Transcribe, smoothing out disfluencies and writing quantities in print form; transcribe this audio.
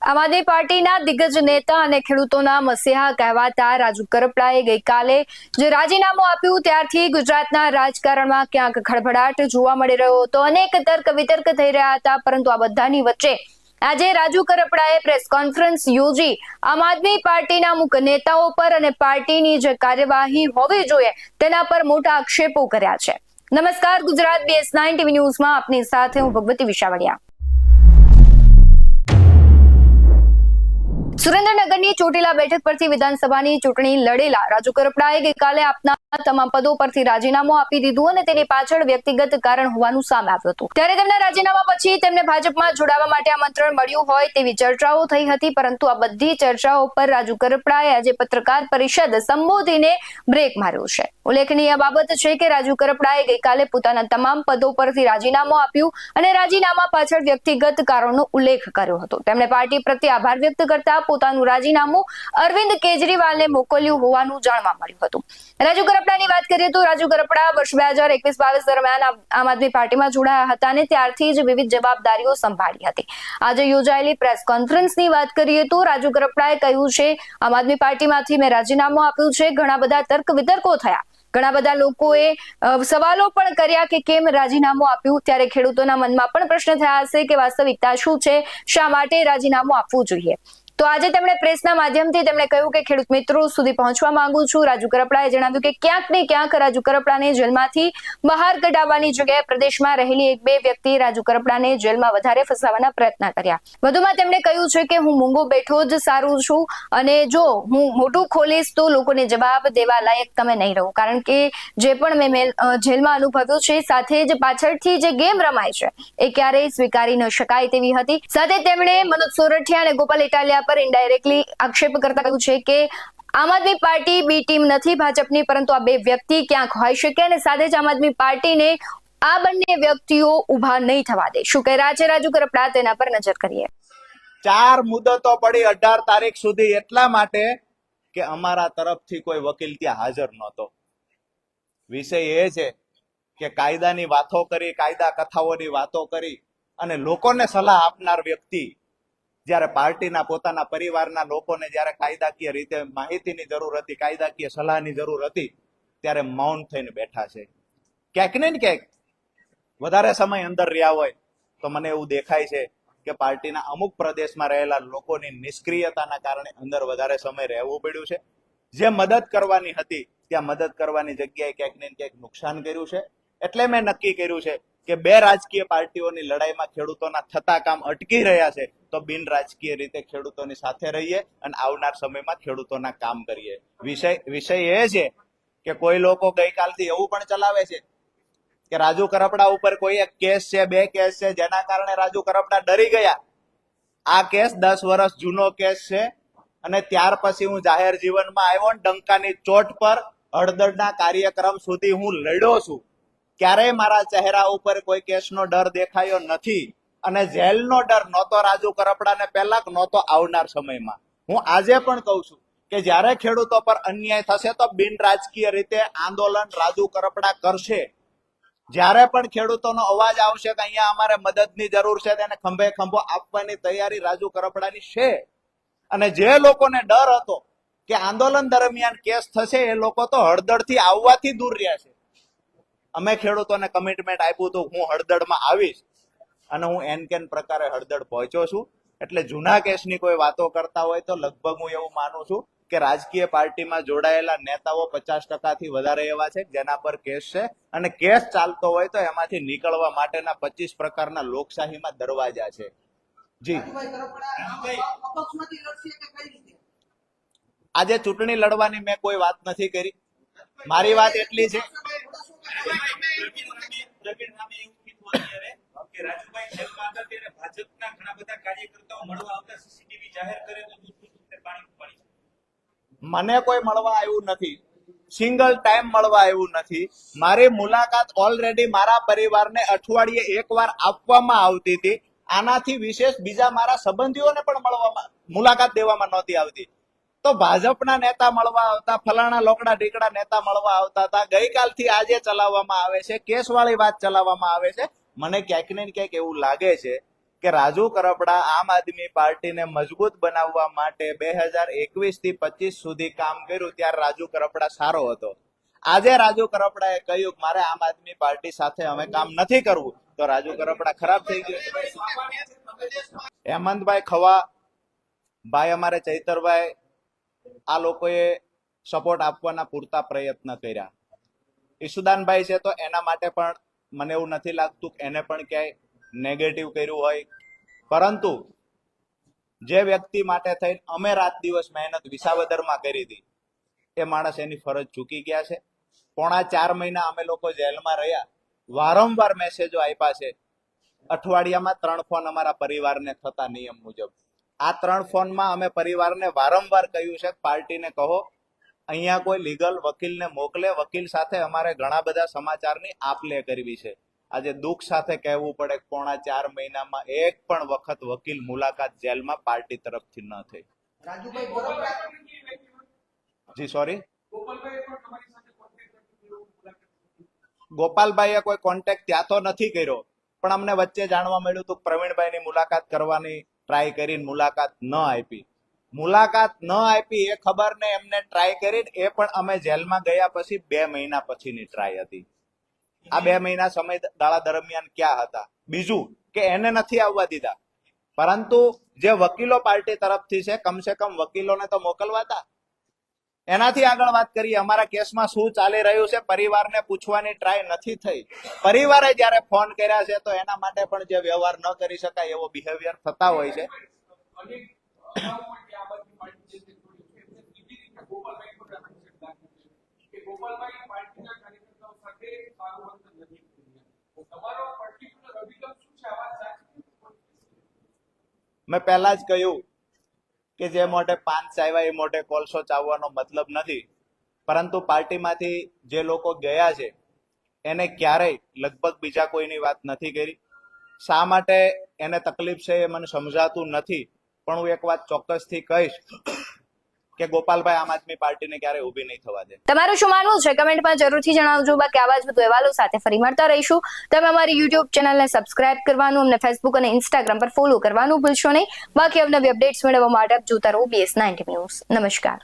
આમ આદમી પાર્ટીના દિગ્ગજ નેતા અને ખેડૂતોના મસીહા કહેવાતા રાજુ કરપડાએ ગઈકાલે જે રાજીનામું આપ્યું ત્યારથી ગુજરાતના રાજકારણમાં ક્યાંક ખળભળાટ જોવા મળી રહ્યો હતો। અનેક તર્ક વિતર્ક થઈ રહ્યા હતા, પરંતુ આ બધાની વચ્ચે આજે રાજુ કરપડાએ પ્રેસ કોન્ફરન્સ યોજી આમ આદમી પાર્ટીના અમુક નેતાઓ પર અને પાર્ટીની જે કાર્યવાહી હોવી જોઈએ તેના પર મોટા આક્ષેપો કર્યા છે। નમસ્કાર, ગુજરાત BS9 TV ન્યૂઝમાં આપની સાથે હું ભગવતી વિશાવડિયા। સુરેન્દ્રનગરની ચોટીલા બેઠક પરથી વિધાનસભાની ચૂંટણી લડેલા રાજુ કરપડાએ ગઈકાલે આપના તમામ પદો પરથી રાજીનામું આપી દીધું અને તેની પાછળ વ્યક્તિગત કારણ હોવાનું સામે આવ્યું હતું। ત્યારે તેમના રાજીનામા પછી તેમને ભાજપમાં જોડાવા માટે આમંત્રણ મળ્યું હોય તેવી ચર્ચાઓ થઈ હતી, પરંતુ આ બધી ચર્ચાઓ પર રાજુ કરપડાએ આજે પત્રકાર પરિષદ સંબોધીને બ્રેક માર્યો છે। ઉલ્લેખનીય બાબત છે કે રાજુ કરપડાએ ગઈકાલે પોતાના તમામ પદો પરથી રાજીનામું આપ્યું અને રાજીનામા પાછળ વ્યક્તિગત કારણનો ઉલ્લેખ કર્યો હતો। તેમણે પાર્ટી પ્રત્યે આભાર વ્યક્ત કરતા પોતાનું રાજીનામું અરવિંદ કેજરીવાલને મોકલ્યું હોવાનું જાણવા મળ્યું હતું। રાજુ કરપડાની વાત કરીએ તો રાજુ કરપડા વર્ષ 2021-22 દરમિયાન આમ આદમી પાર્ટીમાં જોડાયા હતા અને ત્યારથી જ વિવિધ જવાબદારીઓ સંભાળી હતી। આજે યોજાયેલી પ્રેસ કોન્ફરન્સની વાત કરીએ તો રાજુ કરપડાએ કહ્યું છે, આમ આદમી પાર્ટીમાંથી મેં રાજીનામું આપ્યું છે। ઘણા બધા તર્ક વિતર્કો થયા, ઘણા બધા લોકોએ સવાલો પણ કર્યા કે કેમ રાજીનામું આપ્યું। ત્યારે ખેડૂતોના મનમાં પણ પ્રશ્ન થયા હશે કે વાસ્તવિકતા શું છે, શા માટે રાજીનામું આપવું જોઈએ। તો આજે તેમણે પ્રેસના માધ્યમથી તેમણે કહ્યું કે ખેડૂત મિત્રો સુધી પહોંચવા માંગુ છું। રાજુ કરપડાએ જણાવ્યું કે ક્યાંક ને ક્યાંક રાજુ કરપડાને જેલમાંથી બહાર કઢાવવાની જગ્યાએ પ્રદેશમાં રહેલી એક બે વ્યક્તિએ રાજુ કરપડાને જેલમાં વધારે ફસાવવાના પ્રયત્ન કર્યા। વધુમાં તેમણે કહ્યું છે કે હું મૂંગો બેઠો જ સારું છું અને જો હું મોટું ખોલીશ તો લોકોને જવાબ દેવા લાયક તમે નહીં રહો, કારણ કે જે પણ મેં જેલમાં અનુભવ્યું છે, સાથે જ પાછળથી જે ગેમ રમાય છે એ ક્યારેય સ્વીકારી ન શકાય તેવી હતી। સાથે તેમણે મનોજ સોરઠિયા અને ગોપાલ ઇટાલિયા પર ઇનડાયરેક્ટલી આક્ષેપ કરતા કહ્યું છે કે આમ આદમી પાર્ટી બી ટીમ નથી ભાજપની, પરંતુ આ બે વ્યક્તિ ક્યાંક હોઈ શકે અને સાથે જ આમ આદમી પાર્ટીને આ બંને વ્યક્તિઓ ઉભા નહીં થવા દે। શું કહી રહ્યા છે રાજુ કરપડા, તેના પર નજર કરીએ। 4 મુદતો પડી 18 તારીખ સુધી, એટલા માટે કે અમારા તરફથી કોઈ વકીલ ત્યાં હાજર નહોતો। વિષય એ છે કે કાયદાની વાતો કરી, કાયદા કથાઓની વાતો કરી અને લોકોને સલાહ આપનાર વ્યક્તિ જ્યારે પાર્ટીના પોતાના પરિવારના લોકોને જ્યારે કાયદાકીય રીતે માહિતીની જરૂર હતી, કાયદાકીય સલાહની જરૂર હતી, ત્યારે મૌન થઈને બેઠા છે। ક્યાંક ને ક્યાંક વધારે સમય અંદર રહ્યા હોય તો મને એવું દેખાય છે કે પાર્ટીના અમુક પ્રદેશમાં રહેલા લોકોની નિષ્ક્રિયતાના કારણે અંદર વધારે સમય રહેવું પડ્યું છે। જે મદદ કરવાની હતી ત્યાં મદદ કરવાની જગ્યાએ ક્યાંક ને ક્યાંક નુકસાન કર્યું છે। એટલે મેં નક્કી કર્યું છે કે બે રાજકીય પાર્ટીઓની લડાઈમાં ખેડૂતોના થતા કામ અટકી રહ્યા છે, તો બિન રાજકીય રીતે ખેડૂતોની સાથે રહીએ અને આવનાર સમયમાં ખેડૂતોના કામ કરીએ। વિષય એ છે કે કોઈ લોકો ગઈકાલથી એવું પણ ચલાવે છે કે રાજુ કરપડા ઉપર કોઈ એક કેસ છે, 2 કેસ છે, જેના કારણે રાજુ કરપડા ડરી ગયા। આ કેસ 10 વર્ષ જૂનો કેસ છે અને ત્યાર પછી હું જાહેર જીવનમાં આવ્યો ને ડંકાની ચોટ પર હળદરના કાર્યક્રમ સુધી હું લડ્યો છું। ક્યારેય મારા ચહેરા ઉપર કોઈ કેસનો ડર દેખાયો નથી અને જેલનો ડર નહોતો રાજુ કરપડાને પહેલા, નહોતો આવનાર સમયમાં। હું આજે પણ કહું છું કે જ્યારે ખેડૂતો પર અન્યાય થશે તો બિન રાજકીય રીતે આંદોલન રાજુ કરપડા કરશે। જ્યારે પણ ખેડૂતોનો અવાજ આવશે કે અહીંયા અમારે મદદની જરૂર છે, તેને ખંભે ખંભો આપવાની તૈયારી રાજુ કરપડાની છે। અને જે લોકોને ડર હતો કે આંદોલન દરમિયાન કેસ થશે, એ લોકો તો હળદળથી આવવાથી દૂર રહ્યા છે। અમે ખેડૂતોને કમિટમેન્ટ આપ્યું હતું હું હળદળમાં આવીશ અને હું એનકેન પ્રકારે હળદળ પહોંચ્યો છું। એટલે જૂના કેસની કોઈ વાતો કરતા હોય તો લગભગ હું એવું માનું છું કે રાજકીય પાર્ટીમાં જોડાયેલા નેતાઓ 50% થી વધારે એવા છે જેના પર કેસ છે અને કેસ ચાલતો હોય તો એમાંથી નીકળવા માટેના 25 પ્રકારના લોકશાહીમાં દરવાજા છે। જી આજે ચૂંટણી લડવાની મેં કોઈ વાત નથી કરી। મારી વાત એટલી છે મને કોઈ મળવા આવ્યું નથી, સિંગલ ટાઈમ મળવા આવ્યું નથી। મારી મુલાકાત ઓલરેડી મારા પરિવારને અઠવાડિયે એકવાર આપવામાં આવતી હતી। આનાથી વિશેષ બીજા મારા સંબંધીઓને પણ મુલાકાત દેવામાં નહોતી આવતી। તો ભાજપના નેતા મળવા આવતા, ફલાણા લોકડા ઢીકડા નેતા મળવા આવતા હતા। ગઈકાલથી આજે ચલાવવામાં આવે છે, કેસવાળી વાત ચલાવવામાં આવે છે। મને ક્યાંક ને ક્યાંક એવું લાગે છે કે રાજુ કરપડા આમ આદમી પાર્ટીને મજબૂત બનાવવા માટે 2021 થી 25 સુધી કામ કર્યું ત્યારે રાજુ કરપડા સારો હતો. આજે રાજુ કરપડાએ કહ્યું મારે આમ આદમી પાર્ટી સાથે અમે કામ નથી કરવું, તો રાજુ કરપડા ખરાબ થઈ ગયું. હેમંતભાઈ ખવા ભાઈ, અમારે ચૈતરભાઈ, આ લોકોએ સપોર્ટ આપવાના પૂરતા પ્રયત્ન કર્યા. ઈશુદાનભાઈ છે તો એના માટે પણ મને એવું નથી લાગતું કે એને પણ ક્યાંય નેગેટિવ કર્યું હોય, પરંતુ જે વ્યક્તિ માટે થઈને અમે રાત દિવસ મહેનત વિસાવદરમાં કરી હતી એ માણસ એની ફરજ ચૂકી ગયા છે. 4.5 મહિના અમે લોકો જેલમાં રહ્યા, વારંવાર મેસેજો આપ્યા છે. અઠવાડિયામાં 3 ફોન અમારા પરિવારને થતા નિયમ મુજબ. આ 3 ફોનમાં અમે પરિવારને વારંવાર કહ્યું છે પાર્ટીને કહો અહીંયા કોઈ લીગલ વકીલને મોકલે, વકીલ સાથે અમારે ઘણા બધા સમાચારની આપ લે કરવી છે. આજે દુઃખ સાથે કહેવું પડે 4.5 મહિનામાં એક પણ વખત વકીલ મુલાકાત જેલમાં પાર્ટી તરફથી ન થઈ. જી સોરી, ગોપાલભાઈએ કોઈ કોન્ટેક્ટ ત્યાં તો નથી કર્યો, પણ અમને વચ્ચે જાણવા મળ્યું હતું પ્રવીણભાઈની મુલાકાત કરવાની ટ્રાય કરીને મુલાકાત ન આપી. મુલાકાત ન આપી એ ખબર ને એમને ટ્રાય કરીને એ પણ અમે જેલમાં ગયા પછી 2 મહિના પછીની ટ્રાય હતી. આ 2 મહિના સમયગાળા દરમિયાન ક્યાં હતા? બીજું કે એને નથી આવવા દીધા, પરંતુ જે વકીલો પાર્ટી તરફથી છે કમસે કમ વકીલોને તો મોકલવા હતા. એનાથી આગળ વાત કરીએ, અમારા કેસમાં શું ચાલી રહ્યું છે પરિવારને પૂછવાની ટ્રાય નથી થઈ. પરિવારે જયારે ફોન કર્યા છે તો એના માટે પણ જે વ્યવહાર ન કરી શકાય એવો બિહેવિયર થતા હોય છે. મેં પહેલા જ કહ્યું કે જે મોઢે પાન ચાવ્યા એ મોઢે કોલસો ચાવવાનો મતલબ નથી, પરંતુ પાર્ટીમાંથી જે લોકો ગયા છે એને ક્યારેય લગભગ બીજા કોઈની વાત નથી કરી. શા માટે એને તકલીફ છે એ મને સમજાતું નથી, પણ હું એક વાત ચોક્કસથી કહીશ કે ગોપાલભાઈ આમ આદમી પાર્ટીને ક્યારેય ઊભી નહીં થવા દે. તમારું શું માનવું છે કમેન્ટમાં જરૂરથી જણાવજો. બાકી આવા જ વધુ અહેવાલો સાથે ફરી મળતા રહીશું. તમે અમારી યુટ્યુબ ચેનલને સબસ્ક્રાઇબ કરવાનું, અમને ફેસબુક અને ઇન્સ્ટાગ્રામ પર ફોલો કરવાનું ભૂલશો નહીં. બાકી અવનવી અપડેટ્સ મેળવવા માટે આપ જોતા રહો OBS 90 ન્યૂઝ. નમસ્કાર.